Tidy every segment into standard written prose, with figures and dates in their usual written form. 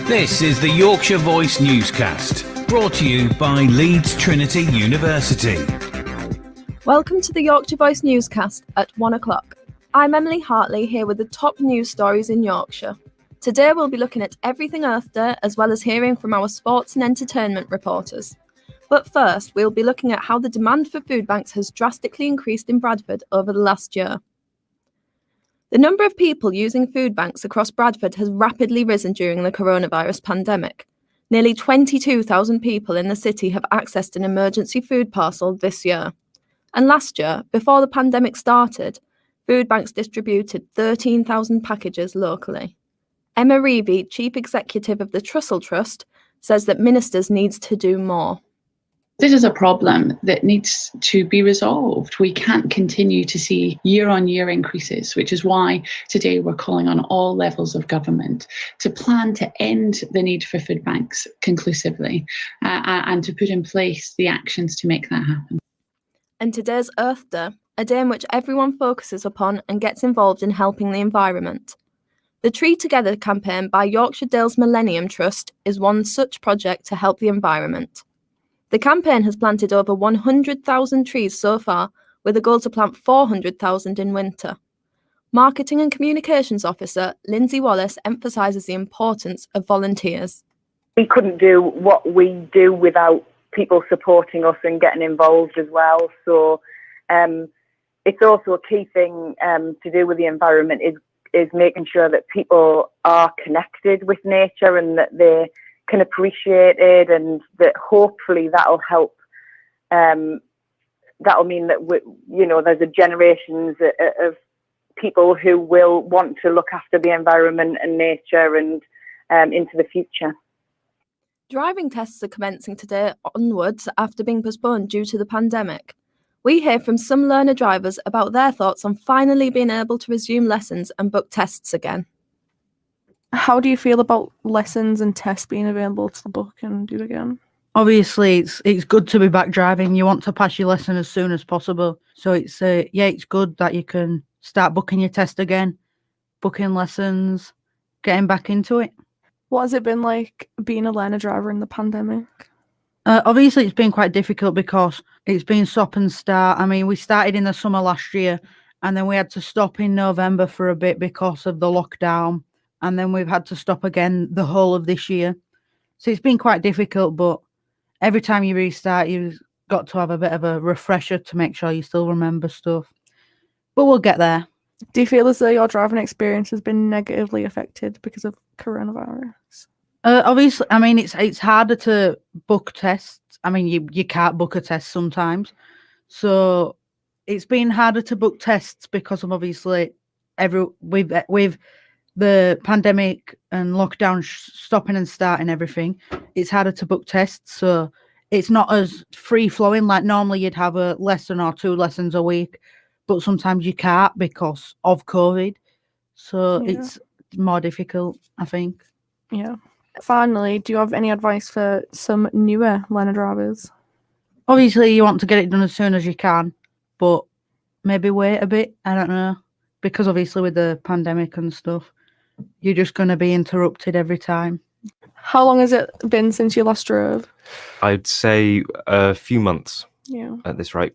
This is the Yorkshire Voice Newscast, brought to you by Leeds Trinity University. Welcome to the Yorkshire Voice Newscast at 1 o'clock. I'm Emily Hartley, here with the top news stories in Yorkshire. Today we'll be looking at everything Earth Day, as well as hearing from our sports and entertainment reporters. But first, we'll be looking at how the demand for food banks has drastically increased in Bradford over the last year. The number of people using food banks across Bradford has rapidly risen during the coronavirus pandemic. Nearly 22,000 people in the city have accessed an emergency food parcel this year. And last year, before the pandemic started, food banks distributed 13,000 packages locally. Emma Reevey, Chief Executive of the Trussell Trust, says that ministers need to do more. This is a problem that needs to be resolved. We can't continue to see year-on-year increases, which is why today we're calling on all levels of government to plan to end the need for food banks conclusively and to put in place the actions to make that happen. And today's Earth Day, a day in which everyone focuses upon and gets involved in helping the environment. The Tree Together campaign by Yorkshire Dales Millennium Trust is one such project to help the environment. The campaign has planted over 100,000 trees so far, with a goal to plant 400,000 in winter. Marketing and Communications Officer Lindsay Wallace emphasises the importance of volunteers. We couldn't do what we do without people supporting us and getting involved as well. So it's also a key thing to do with the environment is making sure that people are connected with nature and that they can appreciate it, and that hopefully that'll help. That'll mean that there's a generations of people who will want to look after the environment and nature and into the future. Driving tests are commencing today onwards after being postponed due to the pandemic. We hear from some learner drivers about their thoughts on finally being able to resume lessons and book tests again. How do you feel about lessons and tests being available to book and do it again? Obviously, it's good to be back driving. You want to pass your lesson as soon as possible. So it's good that you can start booking your test again, booking lessons, getting back into it. What has it been like being a learner driver in the pandemic? Obviously, it's been quite difficult because it's been stop and start. I mean, we started in the summer last year and then we had to stop in November for a bit because of the lockdown. And then we've had to stop again the whole of this year. So it's been quite difficult, but every time you restart, you've got to have a bit of a refresher to make sure you still remember stuff. But we'll get there. Do you feel as though your driving experience has been negatively affected because of coronavirus? Obviously, I mean, it's harder to book tests. I mean, you can't book a test sometimes. So it's been harder to book tests because of obviously we've the pandemic and lockdown stopping and starting everything. It's harder to book tests, so it's not as free flowing like normally you'd have a lesson or 2 lessons a week, but sometimes you can't because of COVID. So It's more difficult, I think. Yeah. Finally, do you have any advice for some newer learner drivers? Obviously, you want to get it done as soon as you can, but maybe wait a bit. I don't know, because obviously with the pandemic and stuff, you're just going to be interrupted every time. How long has it been since you last drove? I'd say a few months. Yeah. At this rate.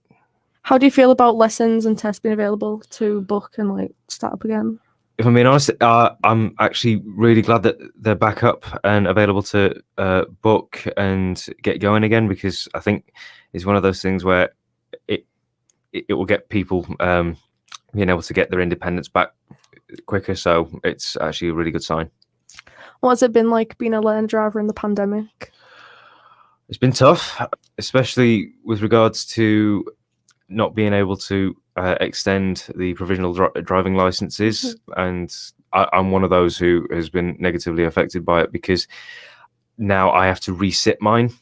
How do you feel about lessons and tests being available to book and start up again? If I'm being honest, I'm actually really glad that they're back up and available to book and get going again, because I think it's one of those things where it will get people being able to get their independence back quicker. So it's actually a really good sign. What's it been like being a learner driver in the pandemic? It's been tough, especially with regards to not being able to extend the provisional driving licenses. And I'm one of those who has been negatively affected by it, because now I have to resit mine,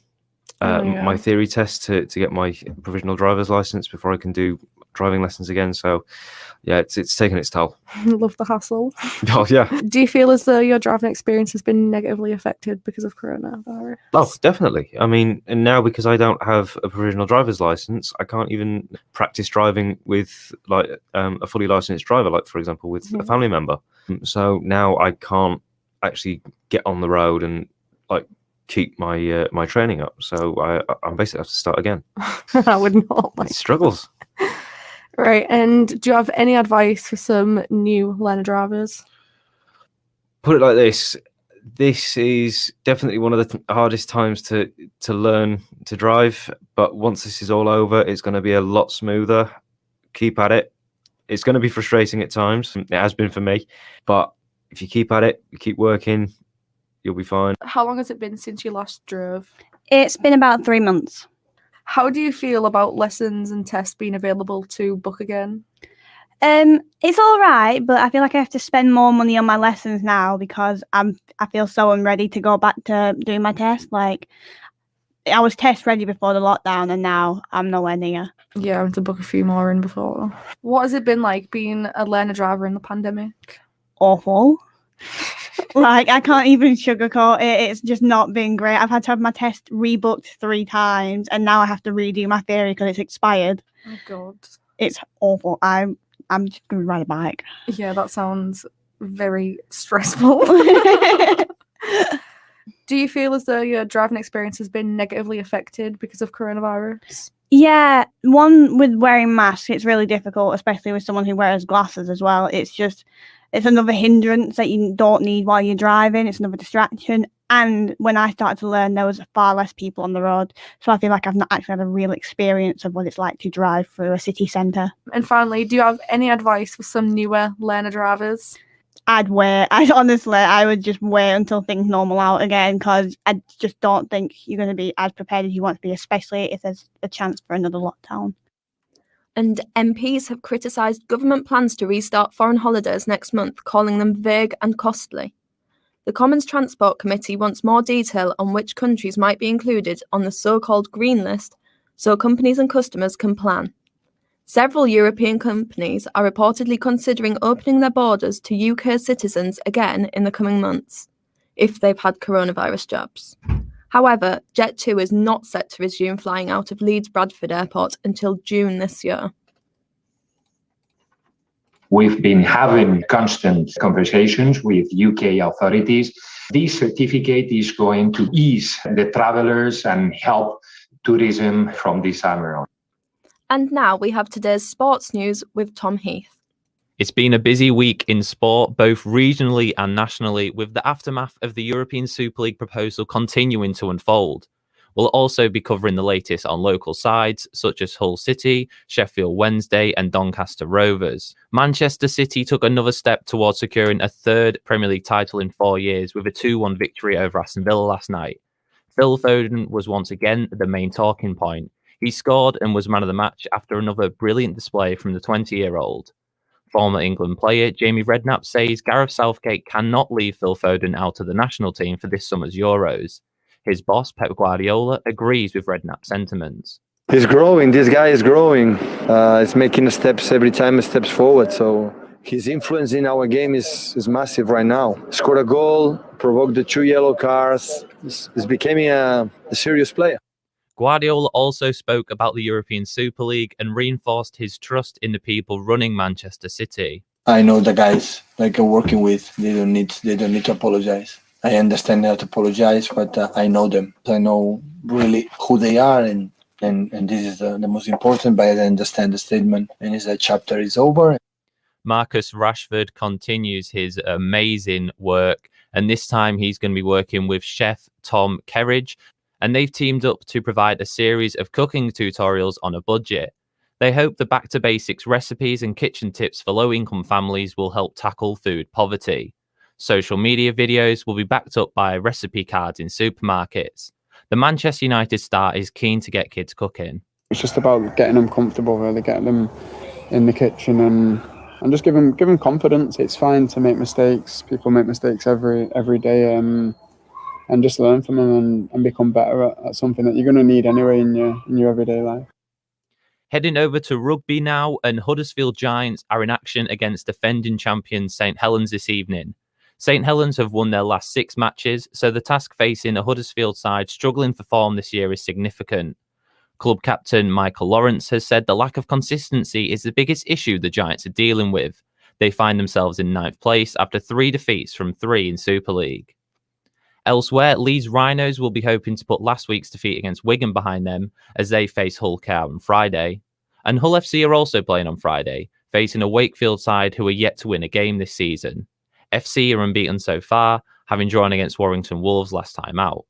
my theory test to get my provisional driver's license before I can do driving lessons again. So yeah, it's taken its toll. Love the hassle. Oh yeah. Do you feel as though your driving experience has been negatively affected because of coronavirus? Oh, definitely. I mean, and now because I don't have a provisional driver's license, I can't even practice driving with like a fully licensed driver, like for example with a family member. So now I can't actually get on the road and like keep my my training up. So I basically have to start again. I would not like Struggles. Right, and do you have any advice for some new learner drivers? Put it like this. This is definitely one of the hardest times to learn to drive. But once this is all over, it's going to be a lot smoother. Keep at it. It's going to be frustrating at times. It has been for me. But if you keep at it, you keep working, you'll be fine. How long has it been since you last drove? It's been about 3 months. How do you feel about lessons and tests being available to book again? It's all right, but I feel like I have to spend more money on my lessons now because I feel so unready to go back to doing my test. Like, I was test ready before the lockdown, and now I'm nowhere near. Yeah, I have to book a few more in before. What has it been like being a learner driver in the pandemic? Awful. Like, I can't even sugarcoat it. It's just not been great. I've had to have my test rebooked 3 times, and now I have to redo my theory because it's expired. Oh God, it's awful. I'm just gonna ride a bike. Yeah, that sounds very stressful. Do you feel as though your driving experience has been negatively affected because of coronavirus? Yeah, one with wearing masks, it's really difficult, especially with someone who wears glasses as well. It's another hindrance that you don't need while you're driving. It's another distraction. And when I started to learn, there was far less people on the road. So I feel like I've not actually had a real experience of what it's like to drive through a city centre. And finally, do you have any advice for some newer learner drivers? I'd wait. I would just wait until things normal out again, because I just don't think you're going to be as prepared as you want to be, especially if there's a chance for another lockdown. And MPs have criticised government plans to restart foreign holidays next month, calling them vague and costly. The Commons Transport Committee wants more detail on which countries might be included on the so-called green list, so companies and customers can plan. Several European companies are reportedly considering opening their borders to UK citizens again in the coming months, if they've had coronavirus jabs. However, Jet2 is not set to resume flying out of Leeds Bradford Airport until June this year. We've been having constant conversations with UK authorities. This certificate is going to ease the travelers and help tourism from this summer on. And now we have today's sports news with Tom Heath. It's been a busy week in sport, both regionally and nationally, with the aftermath of the European Super League proposal continuing to unfold. We'll also be covering the latest on local sides, such as Hull City, Sheffield Wednesday and Doncaster Rovers. Manchester City took another step towards securing a third Premier League title in 4 years with a 2-1 victory over Aston Villa last night. Phil Foden was once again the main talking point. He scored and was man of the match after another brilliant display from the 20-year-old. Former England player Jamie Redknapp says Gareth Southgate cannot leave Phil Foden out of the national team for this summer's Euros. His boss, Pep Guardiola, agrees with Redknapp's sentiments. He's growing. This guy is growing. He's making steps every time, steps forward. So his influence in our game is massive right now. Scored a goal, provoked the 2 yellow cards. He's becoming a serious player. Guardiola also spoke about the European Super League and reinforced his trust in the people running Manchester City. I know the guys like I'm working with. They don't need to apologize. I understand they have to apologize, but I know them. I know really who they are, and this is the most important. But I understand the statement, and is that chapter is over. Marcus Rashford continues his amazing work, and this time he's going to be working with chef Tom Kerridge. And they've teamed up to provide a series of cooking tutorials on a budget. They hope the back-to-basics recipes and kitchen tips for low-income families will help tackle food poverty. Social media videos will be backed up by recipe cards in supermarkets. The Manchester United star is keen to get kids cooking. It's just about getting them comfortable, really, getting them in the kitchen and just give them confidence. It's fine to make mistakes. People make mistakes every day. And just learn from them and become better at something that you're going to need anyway in your everyday life. Heading over to rugby now, and Huddersfield Giants are in action against defending champions St Helens this evening. St Helens have won their last 6 matches, so the task facing a Huddersfield side struggling for form this year is significant. Club captain Michael Lawrence has said the lack of consistency is the biggest issue the Giants are dealing with. They find themselves in 9th place after 3 defeats from 3 in Super League. Elsewhere, Leeds Rhinos will be hoping to put last week's defeat against Wigan behind them as they face Hull KR on Friday. And Hull FC are also playing on Friday, facing a Wakefield side who are yet to win a game this season. FC are unbeaten so far, having drawn against Warrington Wolves last time out.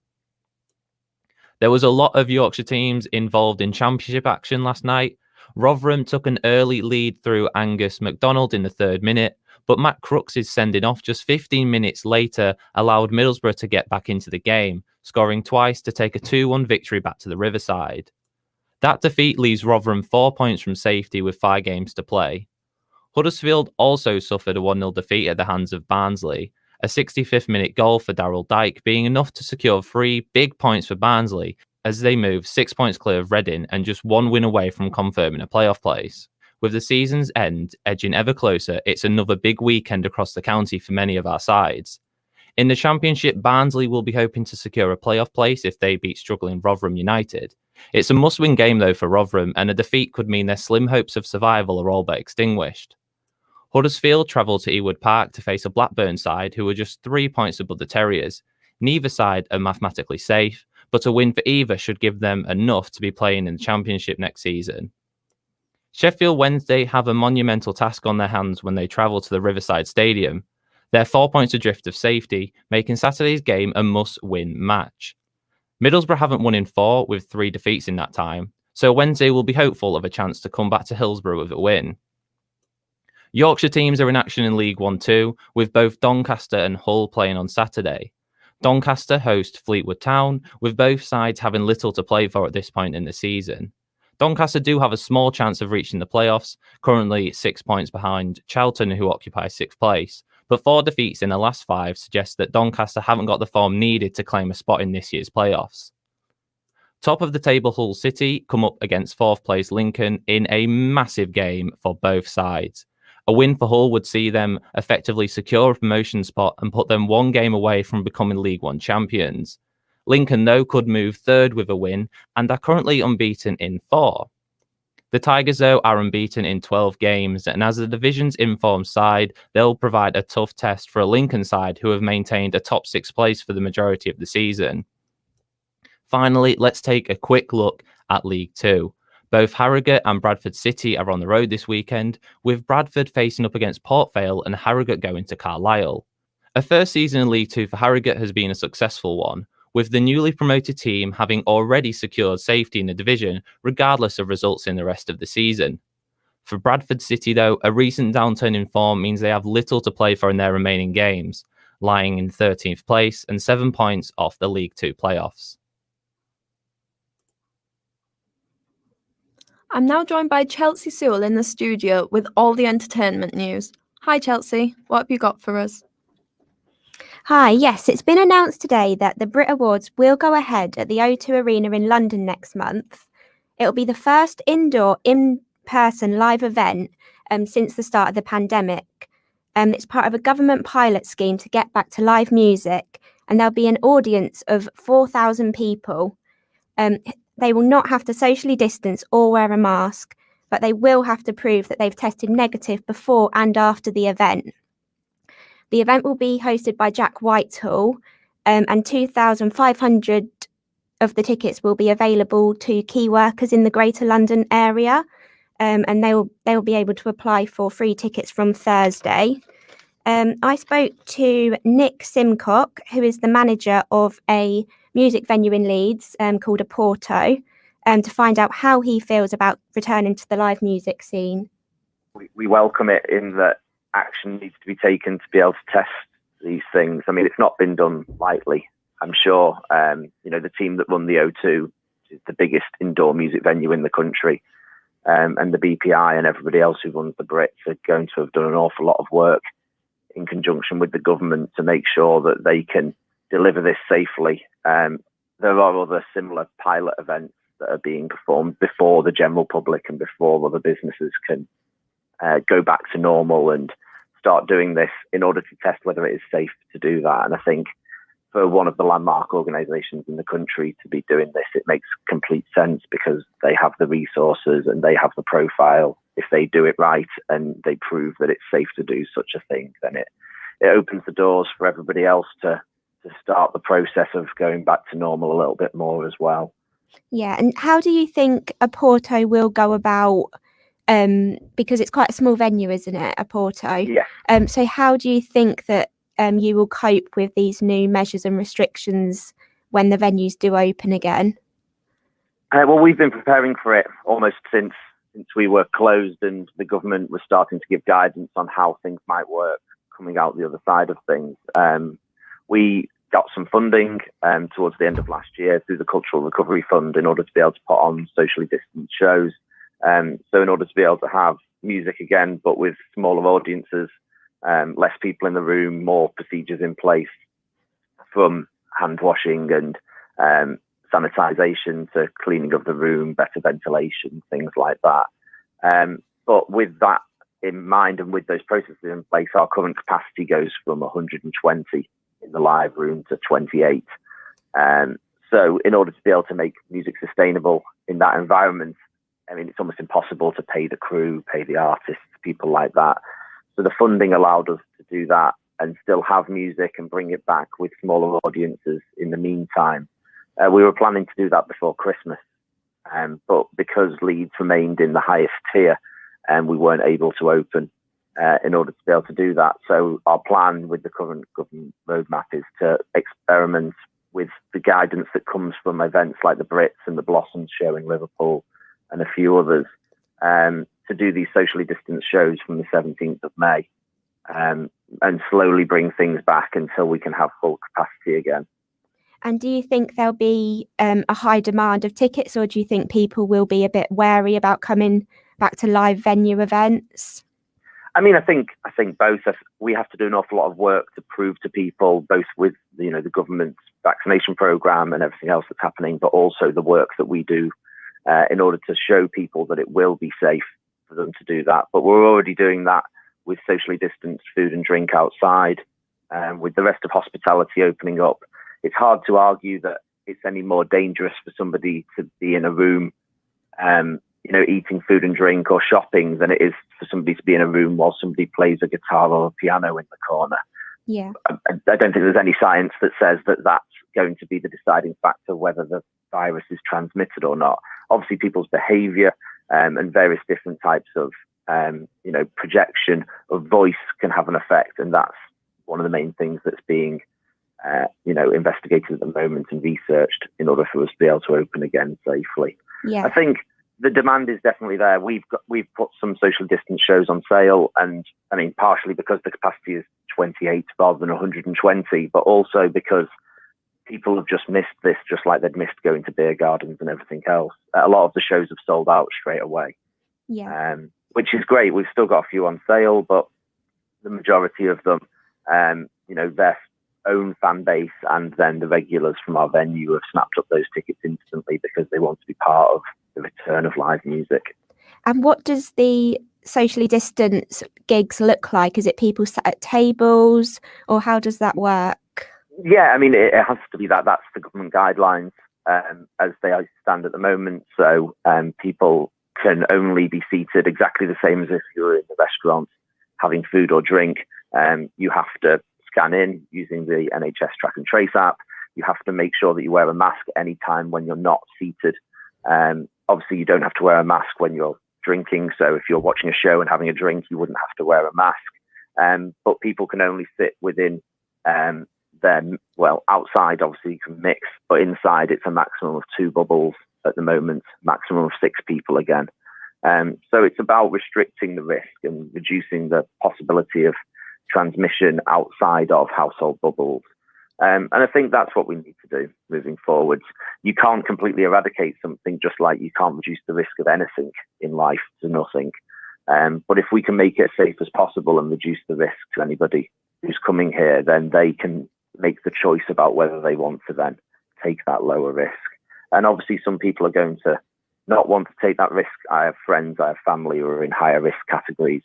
There was a lot of Yorkshire teams involved in championship action last night. Rotherham took an early lead through Angus MacDonald in the 3rd minute, but Matt Crooks' sending off just 15 minutes later allowed Middlesbrough to get back into the game, scoring twice to take a 2-1 victory back to the Riverside. That defeat leaves Rotherham 4 points from safety with 5 games to play. Huddersfield also suffered a 1-0 defeat at the hands of Barnsley, a 65th minute goal for Daryl Dyke being enough to secure 3 big points for Barnsley as they move 6 points clear of Reading and just 1 win away from confirming a playoff place. With the season's end edging ever closer, it's another big weekend across the county for many of our sides. In the Championship, Barnsley will be hoping to secure a playoff place if they beat struggling Rotherham United. It's a must-win game though for Rotherham, and a defeat could mean their slim hopes of survival are all but extinguished. Huddersfield travel to Ewood Park to face a Blackburn side who are just 3 points above the Terriers. Neither side are mathematically safe, but a win for either should give them enough to be playing in the Championship next season. Sheffield Wednesday have a monumental task on their hands when they travel to the Riverside Stadium. They're 4 points adrift of safety, making Saturday's game a must-win match. Middlesbrough haven't won in 4 with 3 defeats in that time, so Wednesday will be hopeful of a chance to come back to Hillsborough with a win. Yorkshire teams are in action in League 1 too, with both Doncaster and Hull playing on Saturday. Doncaster host Fleetwood Town, with both sides having little to play for at this point in the season. Doncaster do have a small chance of reaching the playoffs, currently 6 points behind Charlton, who occupy 6th place, but 4 defeats in the last 5 suggest that Doncaster haven't got the form needed to claim a spot in this year's playoffs. Top of the table Hull City come up against 4th place Lincoln in a massive game for both sides. A win for Hull would see them effectively secure a promotion spot and put them 1 game away from becoming League 1 champions. Lincoln, though, could move 3rd with a win and are currently unbeaten in 4. The Tigers, though, are unbeaten in 12 games, and as the division's informed side, they'll provide a tough test for a Lincoln side who have maintained a top 6 place for the majority of the season. Finally, let's take a quick look at League 2. Both Harrogate and Bradford City are on the road this weekend, with Bradford facing up against Port Vale and Harrogate going to Carlisle. A first season in League 2 for Harrogate has been a successful one, with the newly promoted team having already secured safety in the division, regardless of results in the rest of the season. For Bradford City, though, a recent downturn in form means they have little to play for in their remaining games, lying in 13th place and 7 points off the League 2 playoffs. I'm now joined by Chelsea Sewell in the studio with all the entertainment news. Hi Chelsea, what have you got for us? Hi, yes, it's been announced today that the Brit Awards will go ahead at the O2 Arena in London next month. It'll be the first indoor, in-person live event since the start of the pandemic. It's part of a government pilot scheme to get back to live music, and there'll be an audience of 4,000 people. They will not have to socially distance or wear a mask, but they will have to prove that they've tested negative before and after the event. The event will be hosted by Jack Whitehall, and 2,500 of the tickets will be available to key workers in the Greater London area, and they will be able to apply for free tickets from Thursday. I spoke to Nick Simcock, who is the manager of a music venue in Leeds called Porto, to find out how he feels about returning to the live music scene. We welcome it in that action needs to be taken to be able to test these things. I mean, it's not been done lightly. I'm sure, the team that run the O2 is the biggest indoor music venue in the country, and the BPI and everybody else who runs the Brits are going to have done an awful lot of work in conjunction with the government to make sure that they can deliver this safely. There are other similar pilot events that are being performed before the general public and before other businesses can go back to normal and start doing this in order to test whether it is safe to do that. And I think for one of the landmark organisations in the country to be doing this, it makes complete sense because they have the resources and they have the profile. If they do it right and they prove that it's safe to do such a thing, then it opens the doors for everybody else to start the process of going back to normal a little bit more as well. Yeah, and how do you think Oporto will go about, because it's quite a small venue, isn't it, Oporto? Yeah. So how do you think that you will cope with these new measures and restrictions when the venues do open again? Well, we've been preparing for it almost since we were closed and the government was starting to give guidance on how things might work coming out the other side of things. We got some funding towards the end of last year through the Cultural Recovery Fund in order to be able to put on socially distanced shows. So in order to be able to have music again, but with smaller audiences, less people in the room, more procedures in place from hand washing and sanitization to cleaning of the room, better ventilation, things like that. But with that in mind and with those processes in place, our current capacity goes from 120 in the live room to 28. So in order to be able to make music sustainable in that environment, I mean, it's almost impossible to pay the crew, pay the artists, people like that. So the funding allowed us to do that and still have music and bring it back with smaller audiences in the meantime. We were planning to do that before Christmas, but because Leeds remained in the highest tier, we weren't able to open in order to be able to do that. So our plan with the current government roadmap is to experiment with the guidance that comes from events like the Brits and the Blossoms show in Liverpool and a few others, to do these socially distanced shows from the 17th of May, and slowly bring things back until we can have full capacity again. And do you think there'll be a high demand of tickets, or do you think people will be a bit wary about coming back to live venue events? I mean, I think both. We have to do an awful lot of work to prove to people, both with the government's vaccination program and everything else that's happening, but also the work that we do in order to show people that it will be safe for them to do that. But we're already doing that with socially distanced food and drink outside, with the rest of hospitality opening up. It's hard to argue that it's any more dangerous for somebody to be in a room, eating food and drink or shopping than it is for somebody to be in a room while somebody plays a guitar or a piano in the corner. Yeah. I don't think there's any science that says that that's going to be the deciding factor whether the virus is transmitted or not. Obviously, people's behaviour and various different types of, projection of voice can have an effect, and that's one of the main things that's being investigated at the moment and researched in order for us to be able to open again safely. Yeah. I think the demand is definitely there. We've put some social distance shows on sale, and I mean, partially because the capacity is 28 rather than 120, but also because people have just missed this, just like they'd missed going to beer gardens and everything else. A lot of the shows have sold out straight away. Yeah. Which is great. We've still got a few on sale, but the majority of them, their own fan base and then the regulars from our venue have snapped up those tickets instantly because they want to be part of the return of live music. And what does the socially distanced gigs look like? Is it people sat at tables, or how does that work? Yeah, I mean, it has to be that. That's the government guidelines as they stand at the moment. So people can only be seated exactly the same as if you were in the restaurant having food or drink. You have to scan in using the NHS Track and Trace app. You have to make sure that you wear a mask any time when you're not seated. Obviously, you don't have to wear a mask when you're drinking. So if you're watching a show and having a drink, you wouldn't have to wear a mask. But people can only sit within outside, obviously, you can mix, but inside it's a maximum of 2 bubbles at the moment, maximum of 6 people again. So it's about restricting the risk and reducing the possibility of transmission outside of household bubbles. And I think that's what we need to do moving forwards. You can't completely eradicate something, just like you can't reduce the risk of anything in life to nothing. But if we can make it as safe as possible and reduce the risk to anybody who's coming here, then they can make the choice about whether they want to then take that lower risk. And obviously some people are going to not want to take that risk. I have friends, I have family who are in higher risk categories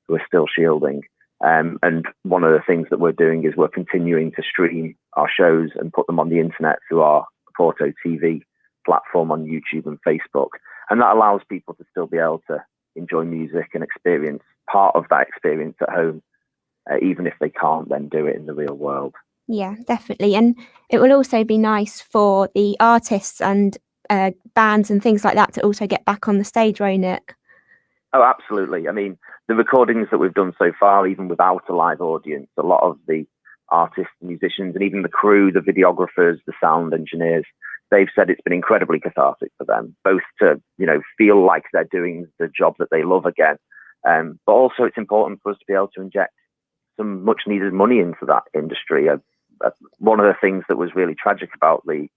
who are still shielding. And one of the things that we're doing is we're continuing to stream our shows and put them on the internet through our Porto TV platform on YouTube and Facebook. And that allows people to still be able to enjoy music and experience part of that experience at home, even if they can't then do it in the real world. Yeah, definitely. And it will also be nice for the artists and bands and things like that to also get back on the stage, won't it? Oh, absolutely. I mean, the recordings that we've done so far, even without a live audience, a lot of the artists, musicians, and even the crew, the videographers, the sound engineers, they've said it's been incredibly cathartic for them, both to, feel like they're doing the job that they love again. But also it's important for us to be able to inject some much needed money into that industry. One of the things that was really tragic about the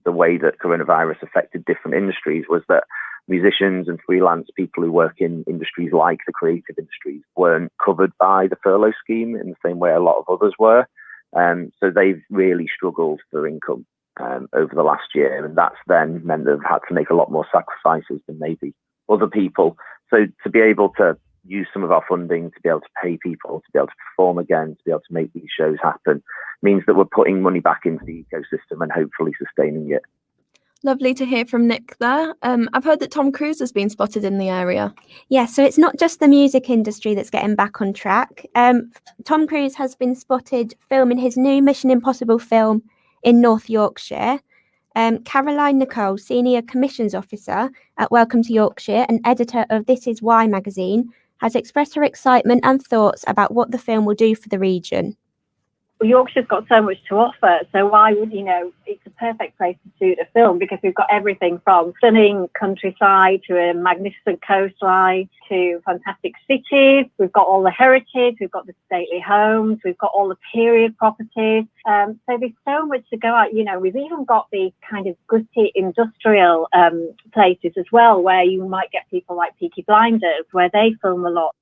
way that coronavirus affected different industries was that musicians and freelance people who work in industries like the creative industries weren't covered by the furlough scheme in the same way a lot of others were. So they've really struggled for income over the last year, and that's then meant they've had to make a lot more sacrifices than maybe other people. So to be able to use some of our funding to be able to pay people, to be able to perform again, to be able to make these shows happen, means that we're putting money back into the ecosystem and hopefully sustaining it. Lovely to hear from Nick there. I've heard that Tom Cruise has been spotted in the area. Yeah, so it's not just the music industry that's getting back on track. Tom Cruise has been spotted filming his new Mission Impossible film in North Yorkshire. Caroline Nicole, Senior Commissions Officer at Welcome to Yorkshire and editor of This Is Why magazine, has expressed her excitement and thoughts about what the film will do for the region. Yorkshire's got so much to offer, so why would it's a perfect place to shoot a film, because we've got everything from stunning countryside to a magnificent coastline to fantastic cities. We've got all the heritage, we've got the stately homes, we've got all the period properties. So there's so much to go at. We've even got the kind of gritty industrial places as well, where you might get people like Peaky Blinders, where they film a lot.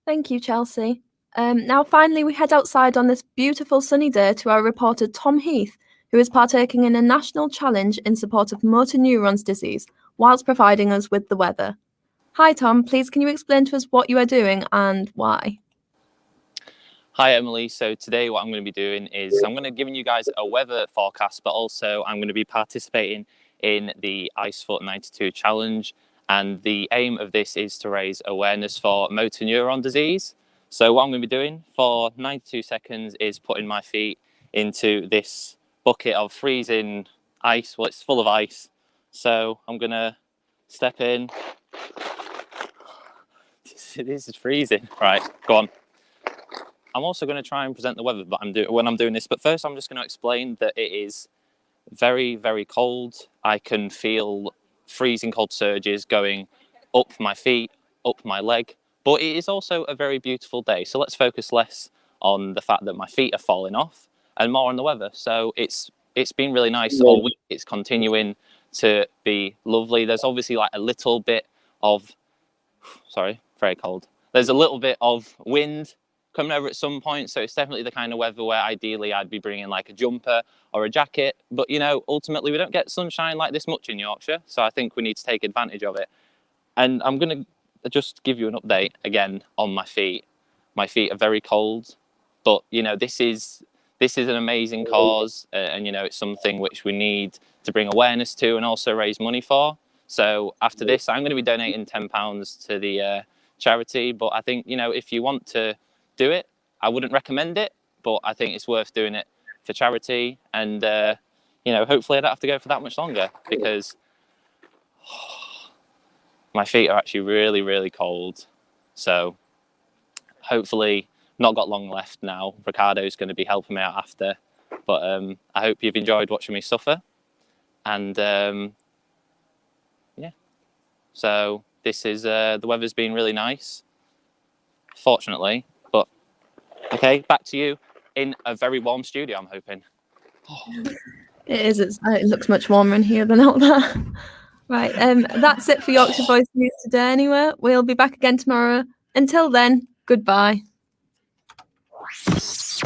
Thank you, Chelsea. Now, finally, we head outside on this beautiful sunny day to our reporter Tom Heath, who is partaking in a national challenge in support of motor neurons disease, whilst providing us with the weather. Hi, Tom. Please, can you explain to us what you are doing and why? Hi, Emily. So today what I'm going to be doing is I'm going to be giving you guys a weather forecast, but also I'm going to be participating in the Icefoot 92 challenge. And the aim of this is to raise awareness for motor neuron disease. So what I'm going to be doing for 92 seconds is putting my feet into this bucket of freezing ice. Well, it's full of ice. So I'm going to step in. This is freezing. Right, go on. I'm also going to try and present the weather when I'm doing this. But first, I'm just going to explain that it is very, very cold. I can feel freezing cold surges going up my feet, up my leg. But it is also a very beautiful day. So let's focus less on the fact that my feet are falling off and more on the weather. So it's been really nice all week. It's continuing to be lovely. There's obviously like a little bit of, very cold. There's a little bit of wind coming over at some point. So it's definitely the kind of weather where ideally I'd be bringing like a jumper or a jacket. But, ultimately we don't get sunshine like this much in Yorkshire. So I think we need to take advantage of it. And I'm going to just give you an update again on my feet. My feet are very cold, but this is an amazing cause, and it's something which we need to bring awareness to and also raise money for. So after this, I'm going to be donating £10 to the charity. But I think if you want to do it, I wouldn't recommend it, but I think it's worth doing it for charity. And hopefully I don't have to go for that much longer, because my feet are actually really, really cold. So hopefully not got long left now. Ricardo's going to be helping me out after. But I hope you've enjoyed watching me suffer. And so this is, the weather's been really nice, fortunately. But okay, back to you in a very warm studio, I'm hoping. It is. It looks much warmer in here than out there. Right, that's it for Yorkshire Voice News today anyway. We'll be back again tomorrow. Until then, goodbye.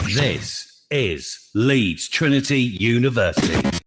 This is Leeds Trinity University.